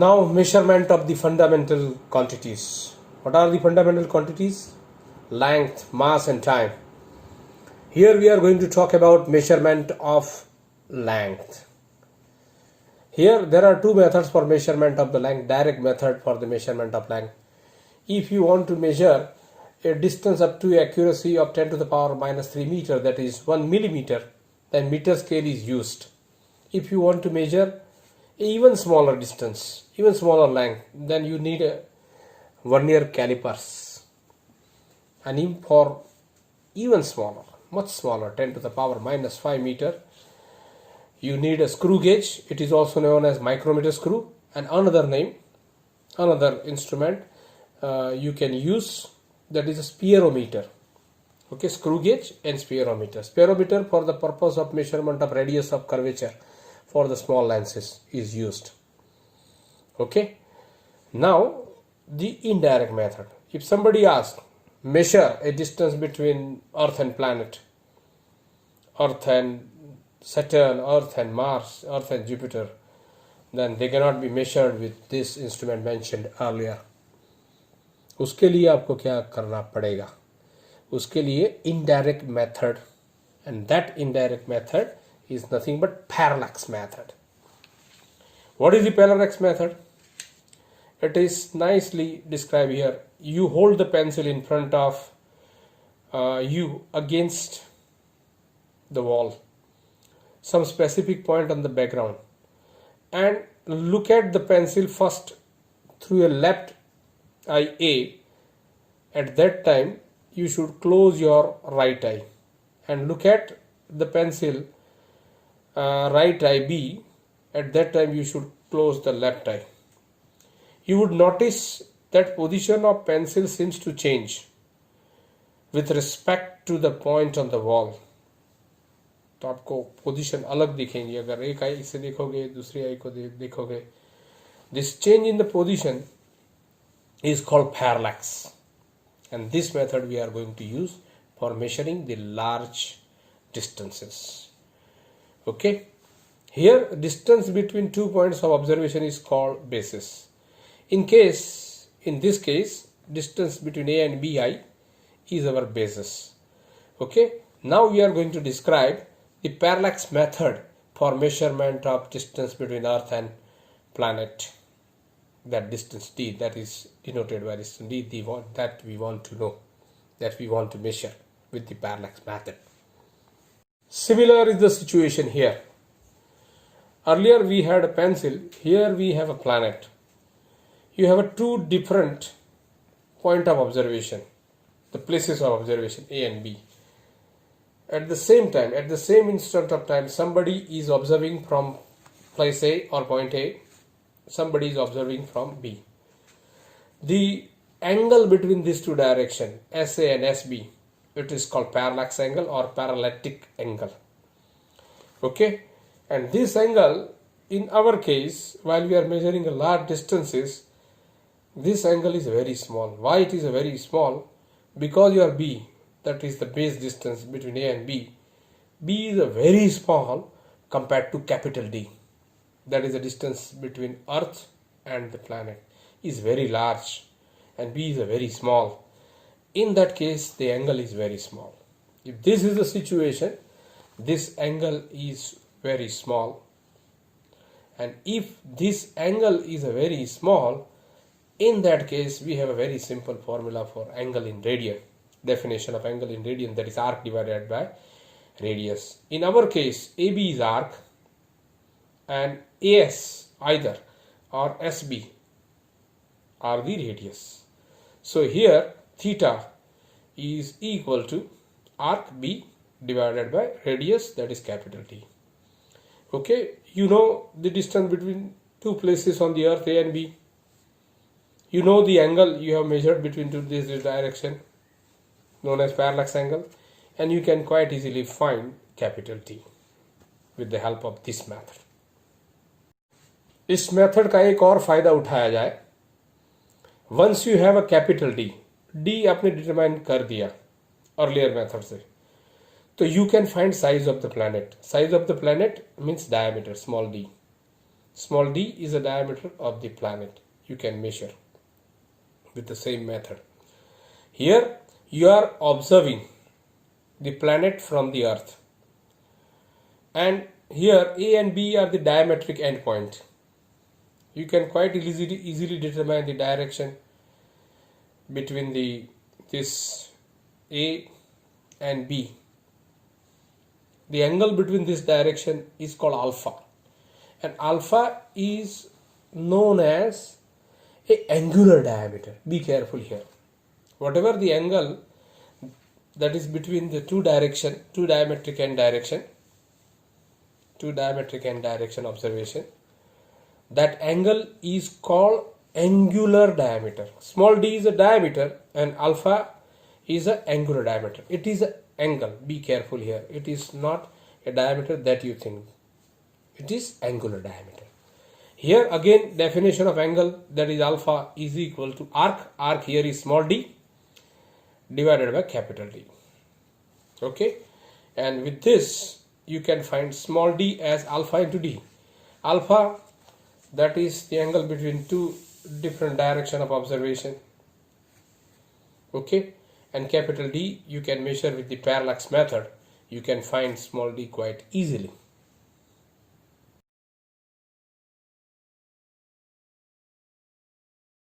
Now, measurement of the fundamental quantities. What are the fundamental quantities? Length, mass and time. Here we are going to talk about measurement of length. Here there are two methods for measurement of the length. Direct method for the measurement of length. If you want to measure a distance up to accuracy of 10 to the power minus 3 meter, that is 1 millimeter, then meter scale is used. If you want to measure even smaller distance, even smaller length, then you need a vernier calipers. And even for even smaller, much smaller, 10 to the power minus 5 meter, you need a screw gauge. It is also known as micrometer screw. And another name, another instrument you can use, that is a spirometer. Okay, screw gauge and spirometer. Spirometer for the purpose of measurement of radius of curvature for the small lenses is used. Okay, now the indirect method. If somebody asks, measure a distance between Earth and planet, Earth and Saturn, Earth and Mars, Earth and Jupiter, then they cannot be measured with this instrument mentioned earlier. उसके लिए आपको क्या करना पड़ेगा? उसके लिए indirect method, and that indirect method is nothing but parallax method. What is the parallax method? It is nicely described here. You hold the pencil in front of you against the wall, some specific point on the background, and look at the pencil first through your left eye A. At that time you should close your right eye and look at the pencil right eye B. At that time you should close the left eye. You would notice that position of pencil seems to change with respect to the point on the wall. तो आपको position अलग दिखेंगी अगर एक आई से देखोगे दूसरी आई को देखोगे. This change in the position is called parallax, and this method we are going to use for measuring the large distances. Okay, here distance between 2 points of observation is called basis. In this case, distance between A and BI is our basis. Okay, now we are going to describe the parallax method for measurement of distance between Earth and planet. That distance d, that is denoted by distance d, that we want to know, that we want to measure with the parallax method. Similar is the situation here. Earlier we had a pencil, here we have a planet. You have two different point of observation, the places of observation A and B. At the same time, at the same instant of time, somebody is observing from place A or point A, somebody is observing from B. The angle between these two directions, SA and SB, it is called parallax angle or parallactic angle. Okay, and this angle, in our case, while we are measuring a large distances, this angle is very small. Why it is very small? Because your B, that is the base distance between A and B, B is a very small compared to capital D. That is the distance between Earth and the planet is very large, and B is a very small. In that case, the angle is very small. If this is the situation, this angle is very small, and if this angle is a very small, in that case we have a very simple formula for angle in radian. Definition of angle in radian, that is arc divided by radius. In our case, AB is arc and AS either or SB are the radius. So here theta is equal to arc B divided by radius, that is capital T. Okay, you know the distance between two places on the earth A and B. You know the angle you have measured between this direction, known as parallax angle, and you can quite easily find capital T with the help of this method. इस method का एक और फायदा उठाया जाए. Once you have a capital D, D आपने determine कर दिया अर्लियर मेथड से, तो you can find size of the planet. Size of the planet means diameter, small d. Small d is the diameter of the planet. You can measure with the same method. Here you are observing the planet from the earth, and here A and B are the diametric endpoint. You can quite easily determine the direction between this A and B. The angle between this direction is called alpha, and alpha is known as a angular diameter. Be careful here. Whatever the angle that is between the two diametric end direction observation, that angle is called angular diameter. Small d is a diameter and alpha is an angular diameter. It is an angle. Be careful here. It is not a diameter that you think. It is angular diameter. Here again, definition of angle, that is alpha is equal to arc. Arc here is small d divided by capital D. Okay, and with this you can find small d as alpha into d. Alpha, that is the angle between two different direction of observation. Okay, and capital D you can measure with the parallax method. You can find small d quite easily.